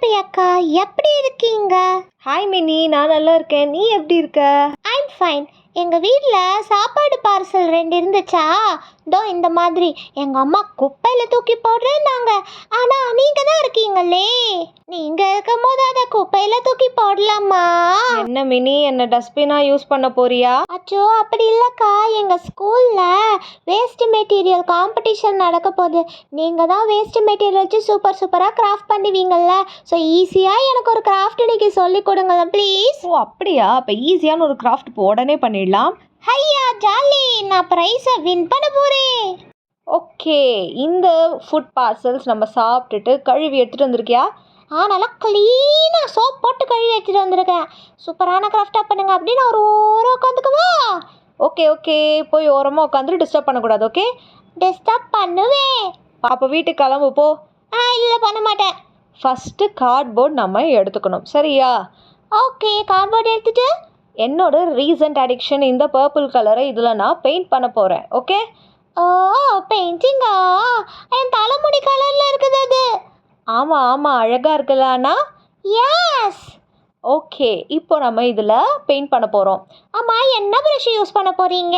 பிரியக்கா, எப்படி இருக்கீங்க? Hi mini, நான் நல்லா இருக்கேன். நீ எப்படி இருக்க? I'm fine. எங்கள் வீட்டில் சாப்பாடு பார்சல் 2 இருந்துச்சா, இதோ இந்த மாதிரி எங்கள் அம்மா குப்பையில் தூக்கி போடுறேன்னாங்க. ஆனால் நீங்கள் தான் இருக்கீங்களே, நீங்கள் இருக்கும் போது அதை குப்பையில் தூக்கி போடலாமா? என்ன மினி, என்ன டஸ்ட்பினா யூஸ் பண்ண போறியா? அச்சோ அப்படி இல்லைக்கா, எங்கள் ஸ்கூலில் வேஸ்ட் மெட்டீரியல் காம்படிஷன் நடக்க போகுது. நீங்கள் தான் வேஸ்ட் மெட்டீரியல் வச்சு சூப்பராக கிராஃப்ட் பண்ணுவீங்கள்ல, ஸோ ஈஸியாக எனக்கு ஒரு கிராஃப்ட் இன்னைக்கு சொல்லிக் கொடுங்களேன் ப்ளீஸ். ஓ அப்படியா? அப்போ ஈஸியான ஒரு கிராஃப்ட் இப்போ உடனே பண்ணிடலாம். ஐயா ஜாலி, நான் ப்ரைஸை வின் பண்ண போகிறேன். ஓகே, இந்த ஃபுட் பார்சல்ஸ் நம்ம சாப்பிட்டுட்டு கழுவி எடுத்துகிட்டு வந்திருக்கியா? நல்லா க்ளீனாக சோப் போட்டு கழுவி எடுத்துகிட்டு வந்திருக்கேன். சூப்பரான கிராஃப்டாக பண்ணுங்க அப்படின்னு ஒரு ஓரம் உட்காந்துக்குவா. ஓகே ஓகே, போய் ஓரமாக உட்காந்துட்டு டிஸ்டர்ப் பண்ணக்கூடாது. ஓகே, டிஸ்டர்ப் பண்ணுவேன். அப்போ வீட்டுக்கு கிளம்பு போ. இல்லை பண்ண மாட்டேன். ஃபஸ்ட்டு கார்ட்போர்ட் நம்ம எடுத்துக்கணும், சரியா? ஓகே, கார்ட்போர்ட் எடுத்துட்டு என்னோட ரீசன்ட் அடிக்ஷன் இந்த பர்பிள் கலரை இதில் நான் பெயிண்ட் பண்ண போகிறேன். ஓகே. ஓ பெயிண்டிங்கா? என் தலைமுடி கலரில் இருக்குது அது. ஆமாம் ஆமாம், அழகாக இருக்குல்லண்ணா. எஸ். ஓகே, இப்போ நம்ம இதில் பெயிண்ட் பண்ண போகிறோம். ஆமாம், என்ன ப்ரஷ் யூஸ் பண்ண போகிறீங்க?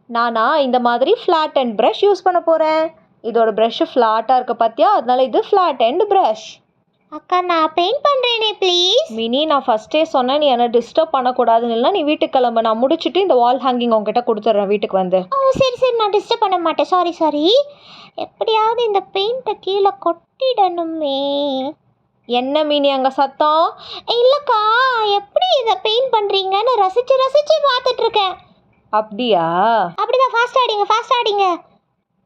நானா இந்த மாதிரி ஃப்ளாட் அண்ட் ப்ரஷ் யூஸ் பண்ண போகிறேன். இதோட ப்ரஷ்ஷு ஃப்ளாட்டாக இருக்க பார்த்தியா, அதனால இது ஃப்ளாட் அண்ட் ப்ரஷ். அக்கா நான் பெயிண்ட் பண்ணுறேனே ப்ளீஸ். மினி, நான் ஃபஸ்ட்டே சொன்னேன் நீ என்னை டிஸ்டர்ப் பண்ணக்கூடாதுன்னு. நீ வீட்டுக்கு கிளம்பு, நான் முடிச்சுட்டு இந்த வால் ஹேங்கிங் உங்ககிட்ட கொடுத்துட்றேன் வீட்டுக்கு வந்து. ஓ சரி, நான் டிஸ்டர்ப் பண்ண மாட்டேன். சாரி. எப்படியாவது இந்த பெயிண்ட்டை கீழே கொட்டிடணுமே. என்ன மினி அங்கே சத்தம்? இல்லைக்கா, எப்படி இதை பெயிண்ட் பண்ணுறீங்கன்னு ரசித்து பார்த்துட்ருக்கேன். அப்படியா? அப்படிதான், ஃபாஸ்ட் ஆடிங்க.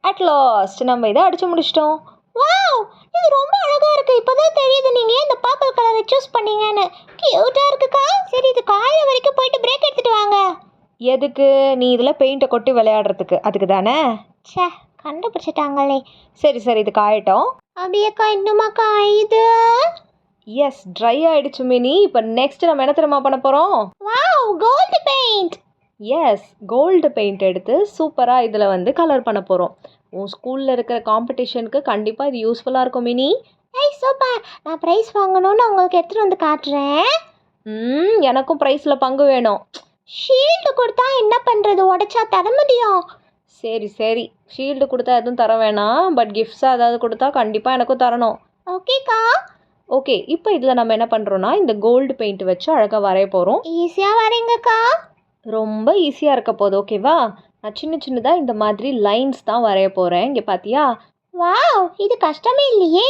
அட் லாஸ்ட் நம்ம இதை அடித்து முடிச்சிட்டோம். வாவ், இது ரொம்ப அழகா இருக்கு. இப்போதான் தெரியுது நீங்க ஏன் இந்த பர்பிள் கலரை சூஸ் பண்ணீங்கன்னு. கியூட்டா இருக்குக்கா. சரி, இது காய வரைக்கும் போயிட்டு பிரேக் எடுத்துட்டு வாங்க. எதுக்கு? நீ இதில் பெயிண்ட்டை கொட்டி விளையாடுறதுக்கு, அதுக்கு தானே? ச்சே, கண்டுபிடிச்சிட்டாங்களே. சரி இது காயட்டும். அப்படியேக்கா, இன்னுமா காயுது? எஸ், ட்ரை ஆயிடுச்சு மினி. இப்போ நெக்ஸ்ட் நம்ம என்ன தெரியுமா பண்ண போகிறோம்? Wow, gold paint. Yes, gold paint எடுத்து சூப்பராக இதில் வந்து கலர் பண்ண போகிறோம். உன் ஸ்கூலில் இருக்கிற காம்படிஷனுக்கு கண்டிப்பாக இது யூஸ்ஃபுல்லாக இருக்கும் மினி. ஐய் சூப்பர், நான் ப்ரைஸ் வாங்கணும்னு உங்களுக்கு எடுத்துகிட்டு வந்து காட்டுறேன். எனக்கும் ப்ரைஸில் பங்கு வேணும். ஷீல்டு கொடுத்தா என்ன பண்ணுறது, உடச்சா தர முடியும். சரி, ஷீல்டு கொடுத்தா எதுவும் தர வேணாம், பட் கிஃப்ட்ஸாக ஏதாவது கொடுத்தா கண்டிப்பாக எனக்கும் தரணும். ஓகேக்கா. ஓகே, இப்போ இதில் நம்ம என்ன பண்ணுறோன்னா இந்த கோல்டு பெயிண்ட் வச்சு அழகாக வரைய போகிறோம். ஈஸியாக வரைங்கக்கா. ரொம்ப ஈஸியாக இருக்க போகுது, ஓகேவா? நான் சின்னதாக இந்த மாதிரி லைன்ஸ் தான் வரைய போகிறேன். இங்கே பார்த்தியா? வாவ், இது கஷ்டமே இல்லையே.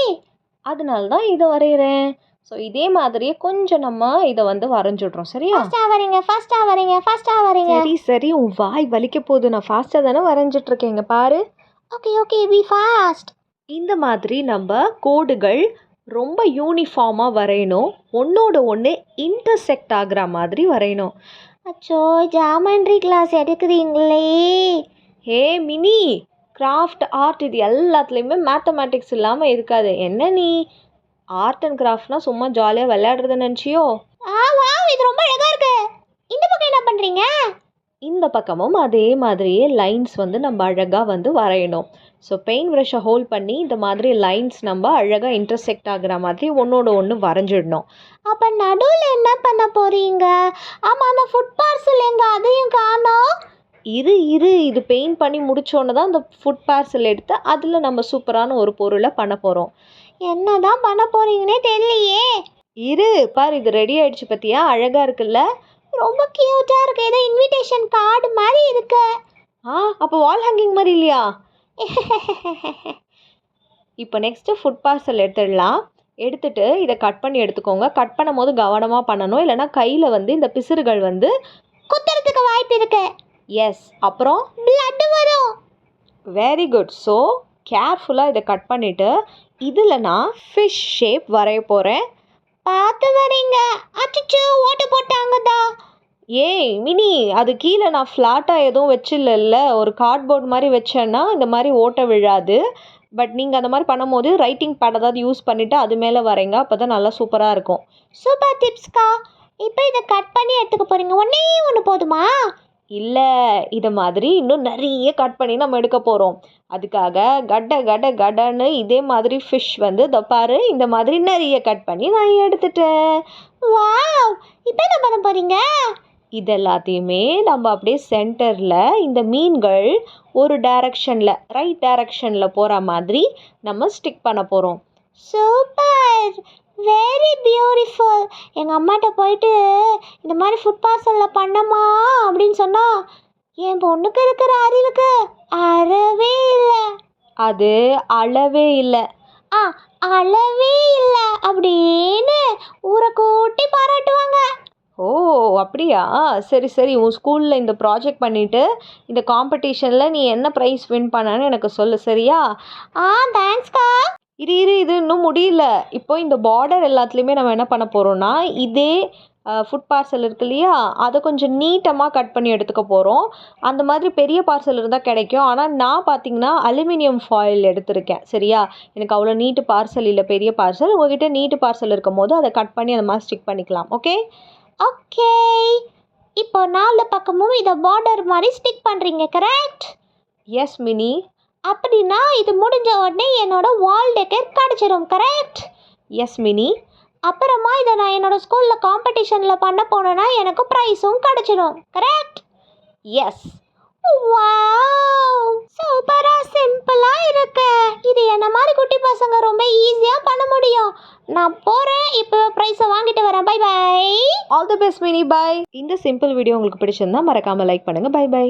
அதனால தான் இதை வரைகிறேன். ஸோ இதே மாதிரியே கொஞ்சம் நம்ம இதை வந்து வரைஞ்சிடுறோம், சரியா? ஃபாஸ்ட்டாக வரீங்க. சரி, உன் வாய் வலிக்க போகுது. நான் ஃபாஸ்ட்டாக தானே வரைஞ்சிட்ருக்கேன், இங்கே பாரு. Okay, be fast. இந்த மாதிரி நம்ம கோடுகள் ரொம்ப யூனிஃபார்மாக வரையணும். ஒன்றோட ஒன்று இன்டர்செக்ட் ஆகிற மாதிரி வரையணும். அச்சோ, ஜாமெண்ட்ரி கிளாஸ் எடுக்கிறீங்களே. ஹே மினி, கிராஃப்ட் ஆர்ட் இது எல்லாத்துலேயுமே மேத்தமேட்டிக்ஸ் இல்லாமல் இருக்காது. என்ன நீ ஆர்ட் அண்ட் கிராஃப்ட்னா சும்மா ஜாலியாக விளையாடுறதுன்னு நினச்சியோ? வாவ், இது ரொம்ப அழகாக இருக்கு. இந்த பக்கம் என்ன பண்ணுறீங்க? இந்த பக்கமும் அதே மாதிரியே லைன்ஸ் வந்து நம்ம அழகாக வந்து வரையணும். ஸோ பெயிண்ட் ப்ரஷ்ஷை ஹோல்ட் பண்ணி இந்த மாதிரி லைன்ஸ் நம்ம அழகாக இன்டர்செக்ட் ஆகிற மாதிரி ஒன்றோட ஒன்று வரைஞ்சிடணும். அப்போ நடுவில் என்ன பண்ண போகிறீங்க? ஆமாம், அந்த ஃபுட் பார்சல் எங்கே, அதையும் காணோம். இது பெயிண்ட் பண்ணி முடிச்சோன்னு தான் அந்த ஃபுட் பார்சல் எடுத்து அதில் நம்ம சூப்பரான ஒரு பொருளை பண்ண போகிறோம். என்ன தான் பண்ண போகிறீங்கன்னே தெரியலையே. பாரு, இது ரெடி ஆகிடுச்சு பார்த்தியா? அழகாக இருக்குல்ல? ரொம்ப க்யூட்டாக இருக்குது. ஏதோ இன்விடேஷன் கார்டு மாதிரி இருக்கு. அப்போ வால் ஹேங்கிங் மாதிரி இல்லையா? இப்போ நெக்ஸ்ட்டு ஃபுட் பார்சல் எடுத்துட்டு இதை கட் பண்ணி எடுத்துக்கோங்க. கட் பண்ணும் போது கவனமாக பண்ணணும், இல்லைனா கையில் வந்து இந்த பிசுறுகள் வந்து குத்துறதுக்கு வாய்ப்பு இருக்கு. எஸ், அப்புறம் பிளட் வரும். Very good. ஸோ கேர்ஃபுல்லாக இதை கட் பண்ணிவிட்டு இதில் நான் ஃபிஷ் ஷேப் வரைய போகிறேன். பார்த்து வரீங்க. அச்சோ, ஓட்டு போட்டாங்கதா. ஏய் மினி, அது கீழே நான் ஃப்ளாட்டாக எதுவும் வச்சில்ல, ஒரு கார்ட்போர்ட் மாதிரி வச்சேன்னா இந்த மாதிரி ஓட்ட விழாது. பட் நீங்கள் அந்த மாதிரி பண்ணும்போது ரைட்டிங் பேட் ஏதாவது யூஸ் பண்ணிவிட்டு அது மேலே வரைங்க, அப்போ தான் நல்லா சூப்பராக இருக்கும். சூப்பர் டிப்ஸ்க்கா. இப்போ இதை கட் பண்ணி எடுத்துக்க போகிறீங்க. ஒன்றே ஒன்று போதுமா? இல்லை, இதை மாதிரி இன்னும் நிறைய கட் பண்ணி நம்ம எடுக்க போகிறோம். அதுக்காக கட கட கடன்னு இதே மாதிரி ஃபிஷ் வந்து இதோ பாரு, இந்த மாதிரி நிறைய கட் பண்ணி நான் எடுத்துட்டேன். வாவ், இப்போ என்ன பண்ண போறீங்க? இது எல்லாத்தையுமே நம்ம அப்படியே சென்டரில் இந்த மீன்கள் ஒரு டைரக்ஷனில், ரைட் டைரக்ஷனில் போகிற மாதிரி நம்ம ஸ்டிக் பண்ண போகிறோம். Super, very beautiful. எங்கள் அம்மாட்ட போயிட்டு இந்த மாதிரி ஃபுட் பார்சலில் பண்ணமா அப்படின்னு சொன்னால் என் பொண்ணுக்கு இருக்கிற அறிவுக்கு அறவே இல்லை. அது அளவே இல்லை. ஆ, அளவே இல்லை அப்படின்னு ஊரை கூட்டி பாராட்டுவாங்க. ஓ, அப்படியா? சரி சரி, உன் ஸ்கூலில் இந்த ப்ராஜெக்ட் பண்ணிவிட்டு இந்த காம்படிஷனில் நீ என்ன ப்ரைஸ் வின் பண்ணான்னு எனக்கு சொல்லு, சரியா? தேங்க்ஸ்க்கா. இது இன்னும் முடியல. இப்போ இந்த பார்டர் எல்லாத்துலேயுமே நம்ம என்ன பண்ண போகிறோம்னா, இதே ஃபுட் பார்சல் இருக்கு இல்லையா, அதை கொஞ்சம் நீட்டமாக கட் பண்ணி எடுத்துக்க போகிறோம். அந்த மாதிரி பெரிய பார்சல் இருந்தால் கிடைக்கும். ஆனால் நான் பார்த்தீங்கன்னா அலுமினியம் ஃபாயில் எடுத்திருக்கேன், சரியா? எனக்கு அவ்வளோ நீட்டு பார்சல் இல்லை, பெரிய பார்சல். உங்ககிட்ட நீட்டு பார்சல் இருக்கும் போது அதை கட் பண்ணி அந்த மாதிரி ஸ்டிக் பண்ணிக்கலாம். ஓகே ஓகே, இப்போ 4 பக்கமும் இதை பார்டர் மாதிரி ஸ்டிக் பண்ணுறீங்க, கரெக்ட்? Yes mini. அப்படின்னா இது முடிஞ்ச உடனே என்னோட வால் டெக்கர் கிடச்சிரும், கரெக்ட்? எஸ் மினி. அப்புறமா இதை நான் என்னோட ஸ்கூலில் காம்படிஷனில் பண்ண போனேன்னா எனக்கு ப்ரைஸும் கிடச்சிடும், கரெக்ட்? எஸ். வாவ், சூப்பரா சிம்பிளா இருக்கு. இது என்ன மாதிரி குட்டி பசங்க ரொம்ப ஈஸியா பண்ண முடியும். நான் போறேன், இப்போ பிரைஸை வாங்கிட்டு வரேன். Bye bye. All the best Mini, bye. இந்த சிம்பிள் வீடியோ உங்களுக்கு பிடிச்சிருந்தா மறக்காம லைக் பண்ணுங்க. Bye by.